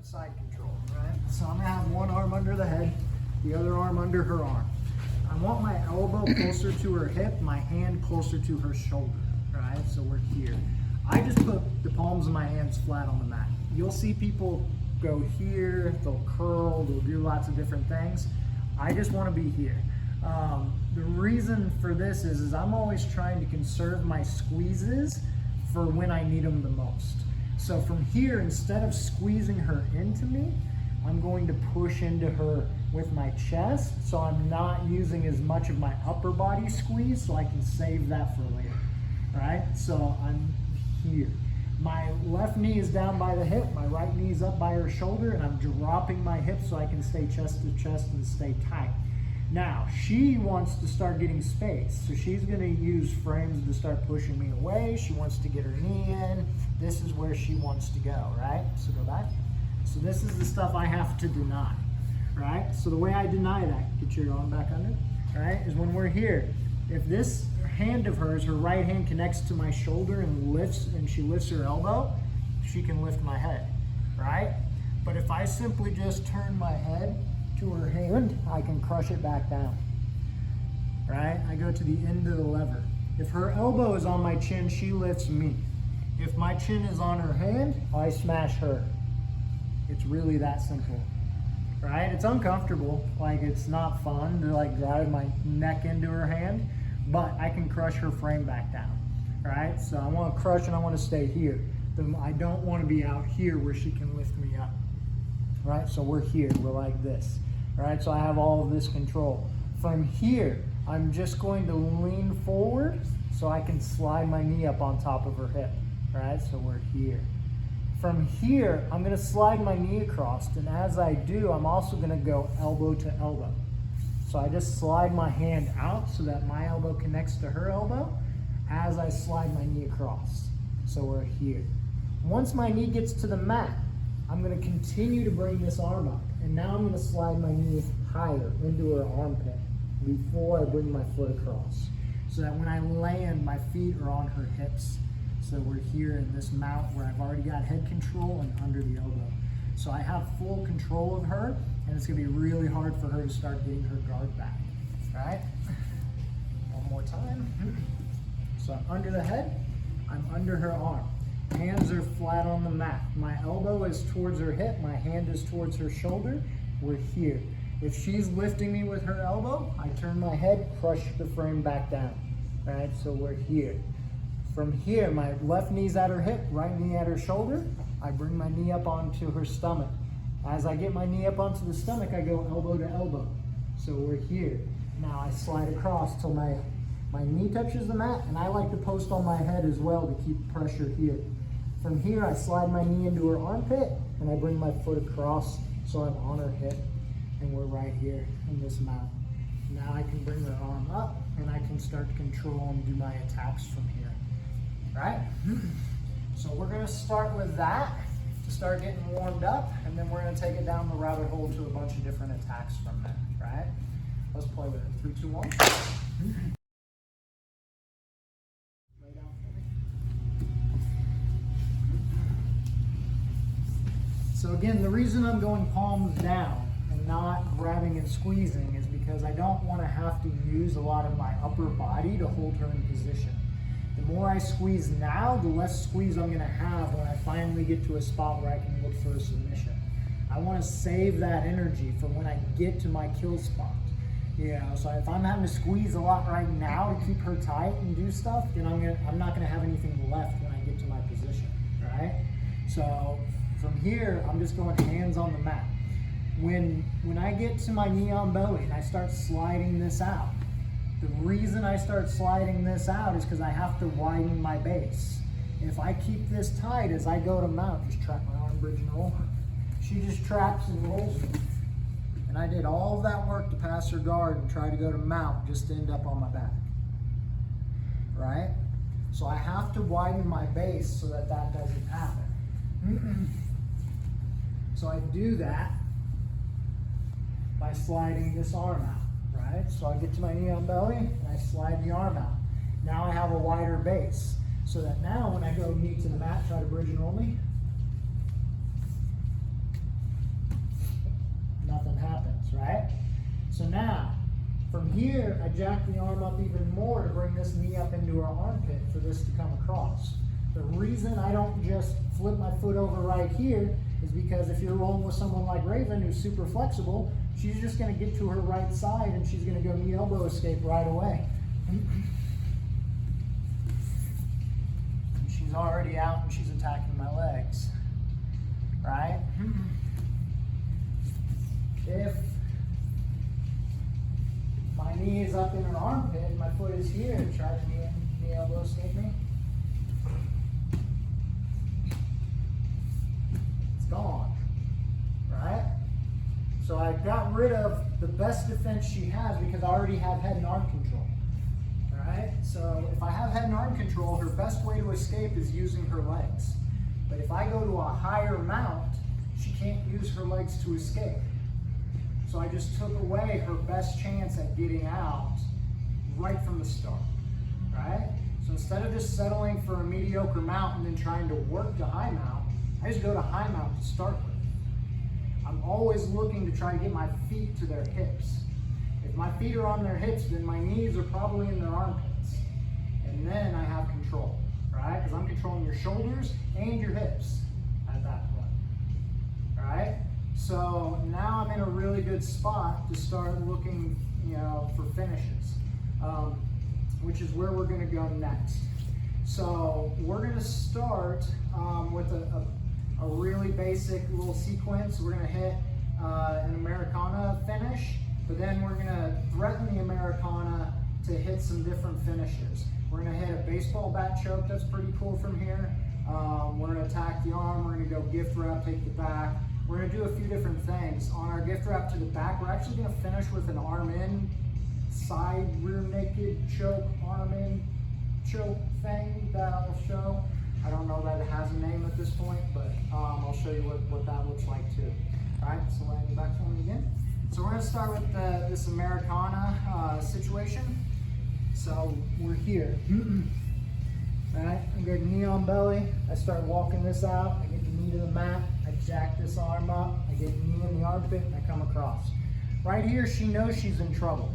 side control, right? So I'm gonna have one arm under the head, the other arm under her arm. I want my elbow closer to her hip, my hand closer to her shoulder, right? So we're here. I just put the palms of my hands flat on the mat. You'll see people go here, they'll curl, they'll do lots of different things. I just wanna be here. The reason for this is I'm always trying to conserve my squeezes for when I need them the most. So from here, instead of squeezing her into me, I'm going to push into her with my chest, so I'm not using as much of my upper body squeeze, so I can save that for later, right? So I'm here. My left knee is down by the hip, my right knee is up by her shoulder, and I'm dropping my hips so I can stay chest to chest and stay tight. Now, she wants to start getting space, so she's gonna use frames to start pushing me away. She wants to get her knee in. This is where she wants to go, right? So go back. So this is the stuff I have to deny, right? So the way I deny that, get your arm back under, right, is when we're here. If this hand of hers, her right hand connects to my shoulder and she lifts her elbow, she can lift my head, right? But if I simply just turn my head to her hand, I can crush it back down, right? I go to the end of the lever. If her elbow is on my chin, she lifts me. If my chin is on her hand, I smash her. It's really that simple, right? It's uncomfortable, like it's not fun to like drive my neck into her hand, but I can crush her frame back down, right? So I want to crush and I want to stay here. I don't want to be out here where she can lift me up, right? So we're here, we're like this, right? So I have all of this control. From here, I'm just going to lean forward so I can slide my knee up on top of her hip, right? So we're here. From here, I'm gonna slide my knee across, and as I do, I'm also gonna go elbow to elbow. So I just slide my hand out so that my elbow connects to her elbow as I slide my knee across. So we're here. Once my knee gets to the mat, I'm gonna continue to bring this arm up, and now I'm gonna slide my knee higher into her armpit before I bring my foot across, so that when I land, my feet are on her hips. So we're here in this mount where I've already got head control and under the elbow. So I have full control of her, and it's gonna be really hard for her to start getting her guard back, right? One more time. So I'm under the head, I'm under her arm. Hands are flat on the mat. My elbow is towards her hip, my hand is towards her shoulder. We're here. If she's lifting me with her elbow, I turn my head, crush the frame back down, right? So we're here. From here, my left knee's at her hip, right knee at her shoulder. I bring my knee up onto her stomach. As I get my knee up onto the stomach, I go elbow to elbow. So we're here. Now I slide across till my knee touches the mat, and I like to post on my head as well to keep pressure here. From here, I slide my knee into her armpit, and I bring my foot across so I'm on her hip, and we're right here in this mount. Now I can bring her arm up, and I can start to control and do my attacks from here. Right? So we're gonna start with that to start getting warmed up, and then we're gonna take it down the rabbit hole to a bunch of different attacks from there, right? Let's play with it. 3, 2, 1. Lay down for me. So again, the reason I'm going palms down and not grabbing and squeezing is because I don't wanna have to use a lot of my upper body to hold her in position. The more I squeeze now, the less squeeze I'm gonna have when I finally get to a spot where I can look for a submission. I wanna save that energy for when I get to my kill spot. You know, so if I'm having to squeeze a lot right now to keep her tight and do stuff, then I'm not gonna have anything left when I get to my position, right? So from here, I'm just going hands on the mat. When I get to my knee on belly and I start sliding this out, the reason I start sliding this out is because I have to widen my base. If I keep this tight as I go to mount, just trap my arm, bridge and roll. She just traps and rolls me. And I did all of that work to pass her guard and try to go to mount just to end up on my back, right? So I have to widen my base so that that doesn't happen. So I do that by sliding this arm out. Right? So I get to my knee on belly and I slide the arm out. Now I have a wider base so that now when I go knee to the mat, try to bridge and roll me. So now, from here, I jack the arm up even more to bring this knee up into her armpit for this to come across. The reason I don't just flip my foot over right here is because if you're rolling with someone like Raven who's super flexible, she's just gonna get to her right side and she's gonna go knee elbow escape right away. She's already out and she's attacking my legs, right? If my knee is up in her armpit and my foot is here, try to knee elbow escape me. It's gone, right? So I got rid of the best defense she has because I already have head and arm control. Right? So if I have head and arm control, her best way to escape is using her legs. But if I go to a higher mount, she can't use her legs to escape. So I just took away her best chance at getting out right from the start, right? So instead of just settling for a mediocre mount and then trying to work to high mount, I just go to high mount to start with. I'm always looking to try to get my feet to their hips. If my feet are on their hips, then my knees are probably in their armpits. And then I have control, right? Because I'm controlling your shoulders and your hips at that point, right? So now I'm in a really good spot to start looking, for finishes, which is where we're gonna go next. So we're gonna start with a really basic little sequence. We're gonna hit an Americana finish, but then we're gonna threaten the Americana to hit some different finishes. We're gonna hit a baseball bat choke, that's pretty cool from here. We're gonna attack the arm, we're gonna go gift wrap, take the back. We're gonna do a few different things. On our gift wrap to the back, we're actually gonna finish with an arm in, side rear naked choke, arm in, choke thing that I'll show. I don't know that it has a name at this point, but I'll show you what that looks like too. All right, so land back for me again. So we're gonna start with this Americana situation. So we're here. All right, I get knee on belly. I start walking this out. I get the knee to the mat. I jack this arm up. I get knee in the armpit and I come across. Right here, she knows she's in trouble.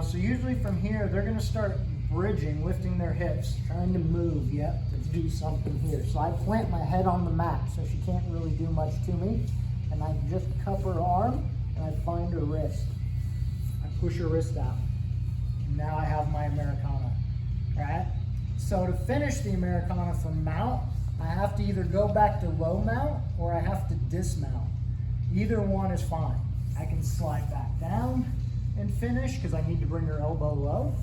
So usually from here, they're gonna start bridging, lifting their hips, trying to move, to do something here. So I plant my head on the mat so she can't really do much to me. And I just cup her arm and I find her wrist. I push her wrist out. And now I have my Americana, right? So to finish the Americana from mount, I have to either go back to low mount or I have to dismount. Either one is fine. I can slide back down and finish because I need to bring her elbow low.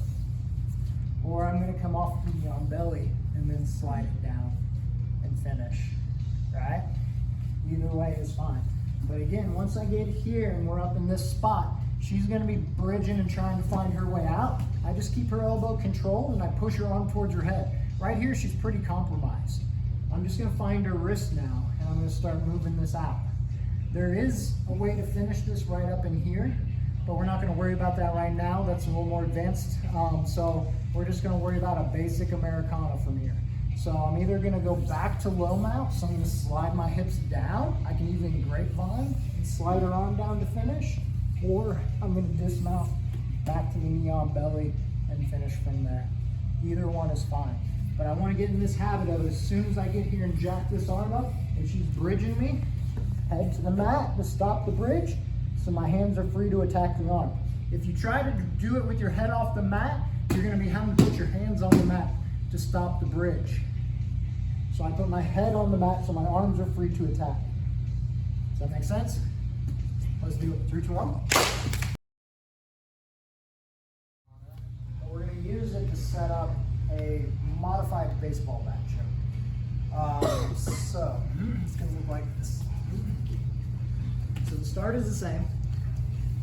Or I'm gonna come off the knee on belly and then slide it down and finish, right? Either way is fine. But again, once I get here and we're up in this spot, she's gonna be bridging and trying to find her way out. I just keep her elbow controlled and I push her arm towards her head. Right here, she's pretty compromised. I'm just gonna find her wrist now and I'm gonna start moving this out. There is a way to finish this right up in here, but we're not gonna worry about that right now. That's a little more advanced. So we're just gonna worry about a basic Americana from here. So I'm either gonna go back to low mount, so I'm gonna slide my hips down. I can even grapevine and slide her arm down to finish, or I'm gonna dismount back to the knee on belly and finish from there. Either one is fine. But I wanna get in this habit of as soon as I get here and jack this arm up, and she's bridging me, head to the mat to stop the bridge, so my hands are free to attack the arm. If you try to do it with your head off the mat, you're gonna be having to put your hands on the mat to stop the bridge. So I put my head on the mat so my arms are free to attack. Does that make sense? Let's do it. 3, 2, 1. We're gonna use it to set up a modified baseball bat choke. So it's gonna look like this. So the start is the same.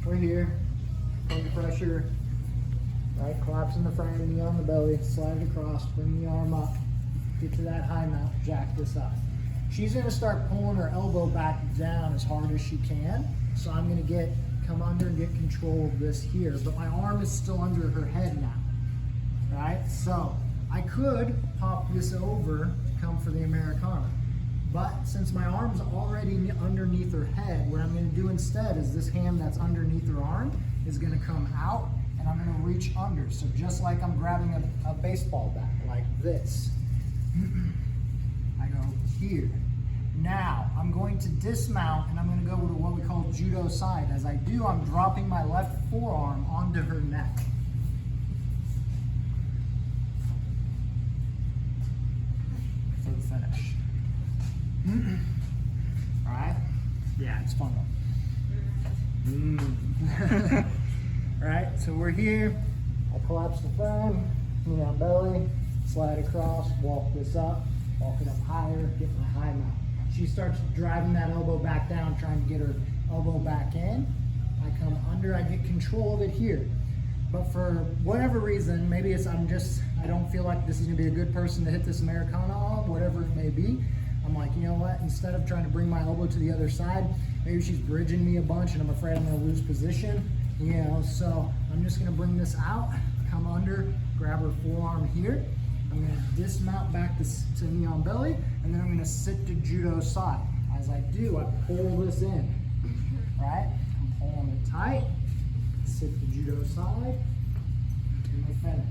We're here, put the pressure, right, collapsing the frame, knee on the belly, slide it across, bring the arm up, get to that high mount, jack this up. She's gonna start pulling her elbow back down as hard as she can. So I'm gonna come under and get control of this here, but my arm is still under her head now, right? So I could pop this over to come for the Americana. But since my arm's already underneath her head, what I'm gonna do instead is this hand that's underneath her arm is gonna come out and I'm gonna reach under. So just like I'm grabbing a baseball bat, like this. I go here. Now, I'm going to dismount and I'm gonna go to what we call judo side. As I do, I'm dropping my left forearm onto her neck. For the finish. All right? Yeah, it's fun though. All right, so we're here. I collapse the frame, knee on belly, slide across, walk this up, walk it up higher, get my high mount. She starts driving that elbow back down, trying to get her elbow back in. I come under, I get control of it here. But for whatever reason, maybe it's I don't feel like this is gonna be a good person to hit this Americana on, whatever it may be. I'm like, you know what, instead of trying to bring my elbow to the other side, maybe she's bridging me a bunch and I'm afraid I'm gonna lose position. You know, so I'm just gonna bring this out, come under, grab her forearm here. I'm gonna dismount back to knee on belly, and then I'm gonna sit to judo side. As I do, I pull this in, right? I'm pulling it tight, sit to judo side, and we finish,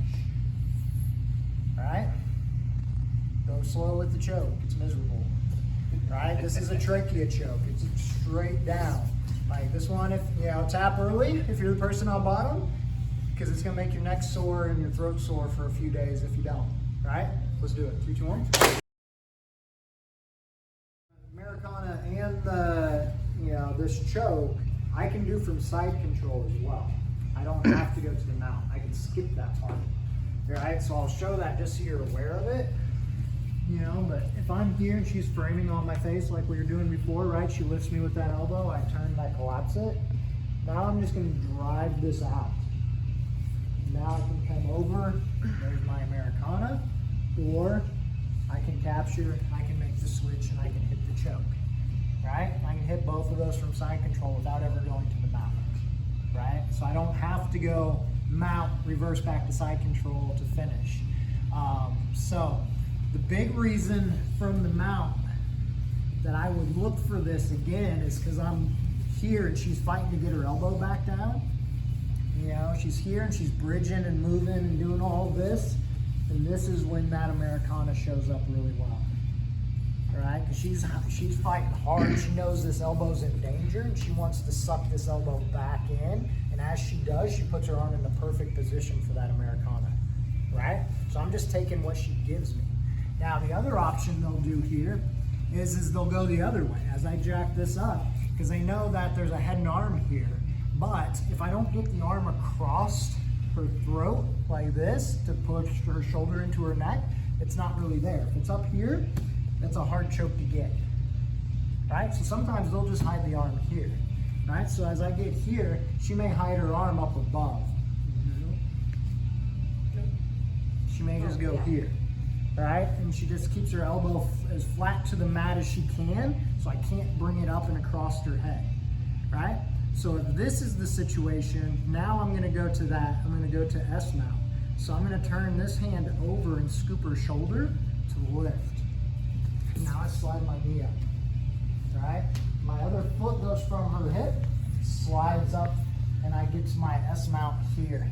right? Go slow with the choke, it's miserable, right? This is a trachea choke, it's straight down. Like this one, if you know, tap early if you're the person on bottom, because it's gonna make your neck sore and your throat sore for a few days if you don't. Right? Let's do it. 3, 2, 1. Americana and the this choke, I can do from side control as well. I don't have to go to the mount. I can skip that part. All right, so I'll show that just so you're aware of it. You know, but if I'm here and she's framing on my face like we were doing before, right? She lifts me with that elbow, I turn and I collapse it. Now I'm just gonna drive this out. Now I can come over, there's my Americana, or I can capture, I can make the switch and I can hit the choke, right? I can hit both of those from side control without ever going to the mount, right? So I don't have to go mount, reverse back to side control to finish. So the big reason from the mount that I would look for this again is because I'm here and she's fighting to get her elbow back down. You know, she's here and she's bridging and moving and doing all this. And this is when that Americana shows up really well. Right? Because she's fighting hard. She knows this elbow's in danger and she wants to suck this elbow back in. And as she does, she puts her arm in the perfect position for that Americana. Right? So I'm just taking what she gives me. Now the other option they'll do here is they'll go the other way as I jack this up. Because they know that there's a head and arm here. But if I don't get the arm across her throat like this to push her shoulder into her neck, it's not really there. If it's up here, that's a hard choke to get, right? So sometimes they'll just hide the arm here, right? So as I get here, she may hide her arm up above. She may just go here, right? And she just keeps her elbow as flat to the mat as she can, so I can't bring it up and across her head, right? So if this is the situation, now I'm gonna go to that, I'm gonna go to S mount. So I'm gonna turn this hand over and scoop her shoulder to lift. Now I slide my knee up, right? My other foot goes from her hip, slides up, and I get to my S mount here.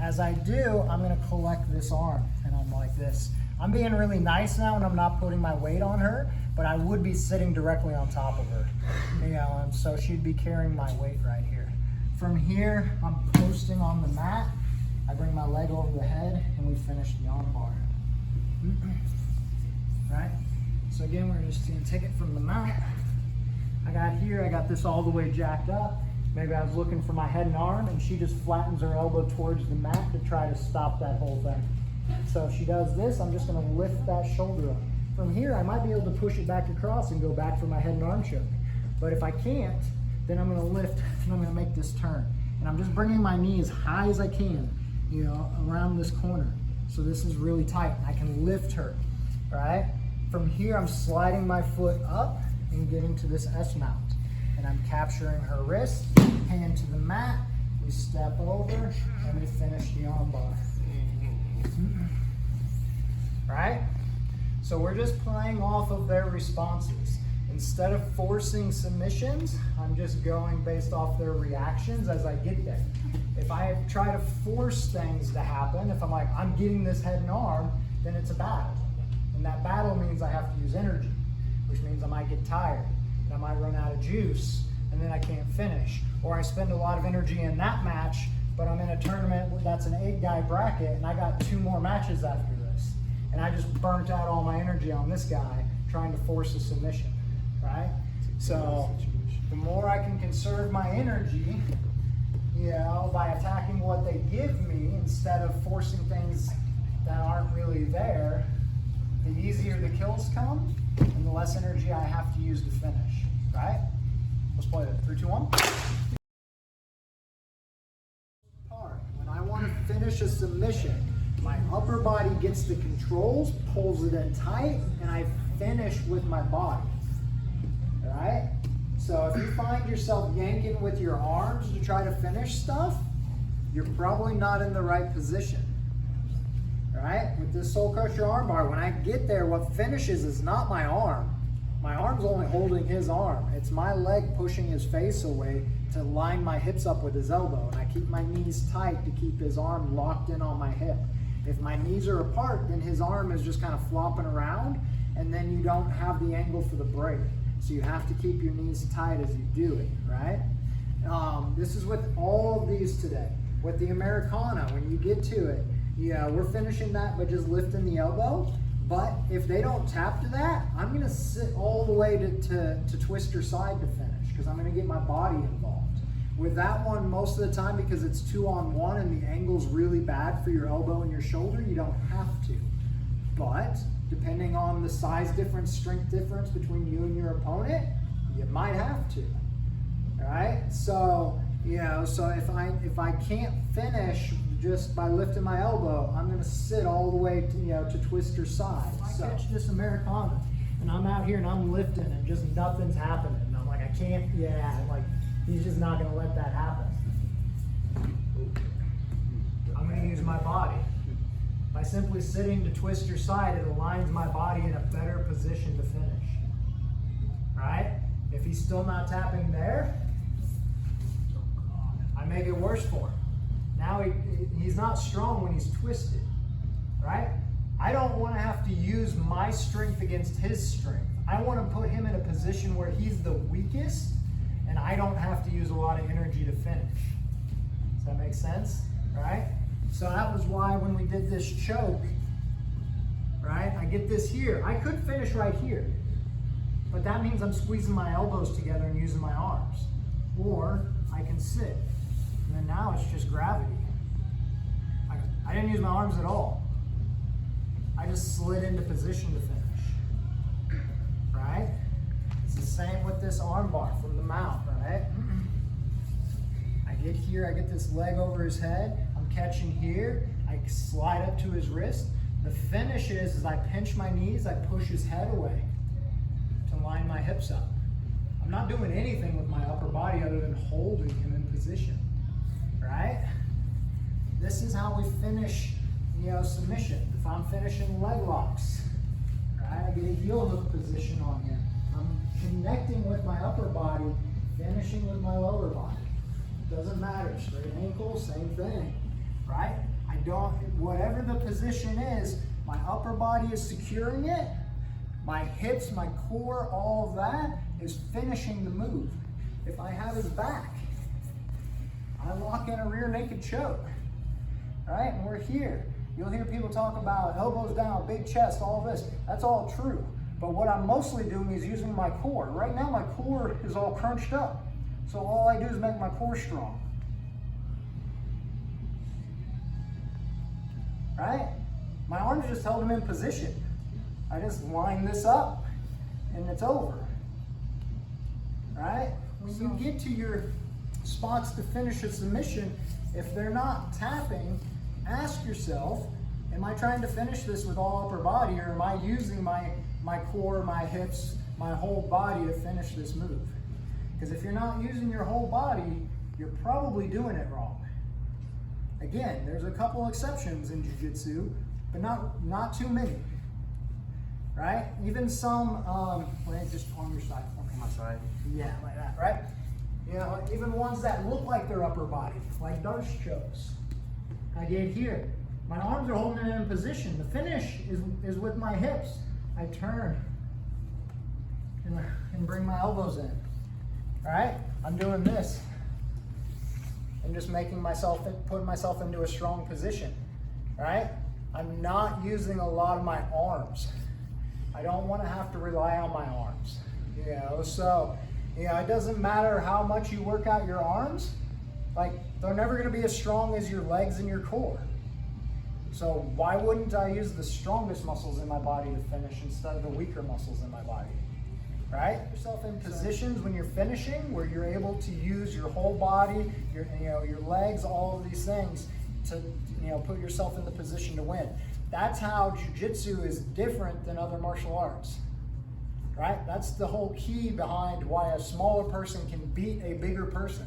As I do, I'm gonna collect this arm, and I'm like this. I'm being really nice now and I'm not putting my weight on her, but I would be sitting directly on top of her. You know, and so she'd be carrying my weight right here. From here, I'm posting on the mat. I bring my leg over the head and we finish the armbar. Right? So again, we're just gonna take it from the mount. I got this all the way jacked up. Maybe I was looking for my head and arm and she just flattens her elbow towards the mat to try to stop that whole thing. So if she does this, I'm just gonna lift that shoulder up. From here, I might be able to push it back across and go back for my head and arm choke. But if I can't, then I'm gonna lift and I'm gonna make this turn. And I'm just bringing my knee as high as I can, you know, around this corner. So this is really tight. I can lift her, right? From here, I'm sliding my foot up and getting to this S mount. And I'm capturing her wrist, hand to the mat, we step over, and we finish the armbar. Right? So we're just playing off of their responses. And instead of forcing submissions, I'm just going based off their reactions as I get there. If I try to force things to happen, if I'm like, I'm getting this head and arm, then it's a battle. And that battle means I have to use energy, which means I might get tired, and I might run out of juice, and then I can't finish. Or I spend a lot of energy in that match, but I'm in a tournament that's an 8-guy bracket, and I got 2 more matches after this. And I just burnt out all my energy on this guy trying to force a submission, right? So the more I can conserve my energy, you know, by attacking what they give me instead of forcing things that aren't really there, the easier the kills come and the less energy I have to use to finish, right? Let's play it. 3, 2, 1. When I want to finish a submission, my upper body gets the controls, pulls it in tight, and I finish with my body, all right? So if you find yourself yanking with your arms to try to finish stuff, you're probably not in the right position, all right? With this soul crusher armbar, when I get there, what finishes is not my arm. My arm's only holding his arm. It's my leg pushing his face away to line my hips up with his elbow, and I keep my knees tight to keep his arm locked in on my hip. If my knees are apart, then his arm is just kind of flopping around, and then you don't have the angle for the break. So you have to keep your knees tight as you do it, right? This is with all of these today. With the Americana, when you get to it, yeah, we're finishing that by just lifting the elbow. But if they don't tap to that, I'm gonna sit all the way to twister side to finish, because I'm gonna get my body involved. With that one, most of the time, because it's 2-on-1 and the angle's really bad for your elbow and your shoulder, you don't have to. But depending on the size difference, strength difference between you and your opponent, you might have to, all right? So, you know, so if I can't finish just by lifting my elbow, I'm gonna sit all the way to, you know, to twister side. If I catch this Americana and I'm out here and I'm lifting and just nothing's happening, and I'm like, I can't, yeah, like, he's just not gonna let that happen. I'm gonna use my body. By simply sitting to twister side, it aligns my body in a better position to finish, right? If he's still not tapping there, I make it worse for him. Now he's not strong when he's twisted, right? I don't want to have to use my strength against his strength. I want to put him in a position where he's the weakest and I don't have to use a lot of energy to finish. Does that make sense, right? So that was why when we did this choke, right, I get this here. I could finish right here, but that means I'm squeezing my elbows together and using my arms. Or I can sit. And then now it's just gravity. I didn't use my arms at all. I just slid into position to finish, right? It's the same with this armbar from the mount, right? I get here, I get this leg over his head, I'm catching here, I slide up to his wrist. The finish is I pinch my knees, I push his head away to line my hips up. I'm not doing anything with my upper body other than holding him in position. Right? This is how we finish, you know, submission. If I'm finishing leg locks, right, I get a heel hook position on him. I'm connecting with my upper body, finishing with my lower body. Doesn't matter, straight ankle, same thing, right? I don't, whatever the position is, my upper body is securing it, my hips, my core, all of that is finishing the move. If I have his back, I lock in a rear naked choke, right? And we're here. You'll hear people talk about elbows down, big chest, all this. That's all true. But what I'm mostly doing is using my core. Right now my core is all crunched up. So all I do is make my core strong. Right? My arms just held him in position. I just line this up and it's over. Right? When you get to your spots to finish a submission, if they're not tapping, ask yourself, am I trying to finish this with all upper body, or am I using my core, my hips, my whole body to finish this move? Because if you're not using your whole body, you're probably doing it wrong. Again, there's a couple exceptions in jiu-jitsu, but not too many. right? Even some, just on your side, on my side. Yeah, like that, right? You know, even ones that look like their upper body, like Darce chokes. I get here. My arms are holding it in position. The finish is with my hips. I turn and bring my elbows in, all right? I'm doing this and just putting myself into a strong position, all right? I'm not using a lot of my arms. I don't want to have to rely on my arms, you know? So, you know, it doesn't matter how much you work out your arms, like they're never going to be as strong as your legs and your core. So why wouldn't I use the strongest muscles in my body to finish instead of the weaker muscles in my body, right? Put yourself in positions when you're finishing where you're able to use your whole body, your legs, all of these things to, put yourself in the position to win. That's how jiu-jitsu is different than other martial arts, right? That's the whole key behind why a smaller person can beat a bigger person,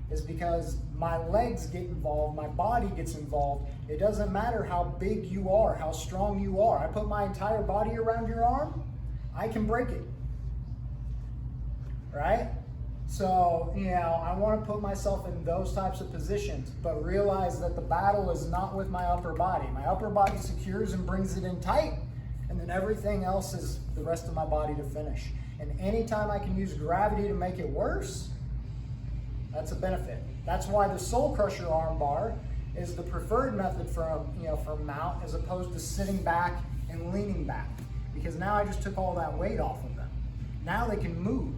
is because my legs get involved, my body gets involved. It doesn't matter how big you are, how strong you are. I put my entire body around your arm, I can break it, right? So, I want to put myself in those types of positions, but realize that the battle is not with my upper body. My upper body secures and brings it in tight, and then everything else is the rest of my body to finish. And anytime I can use gravity to make it worse, that's a benefit. That's why the soul crusher armbar is the preferred method for mount, as opposed to sitting back and leaning back. Because now I just took all that weight off of them. Now they can move.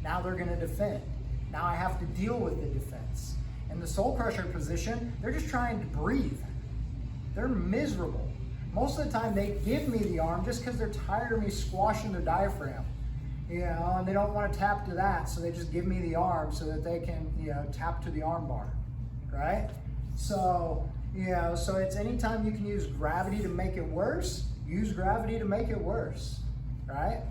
Now they're gonna defend. Now I have to deal with the defense. In the soul crusher position, they're just trying to breathe. They're miserable. Most of the time they give me the arm just because they're tired of me squashing their diaphragm. And they don't want to tap to that, so they just give me the arm so that they can, tap to the arm bar, right? So, so it's anytime you can use gravity to make it worse, use gravity to make it worse, right?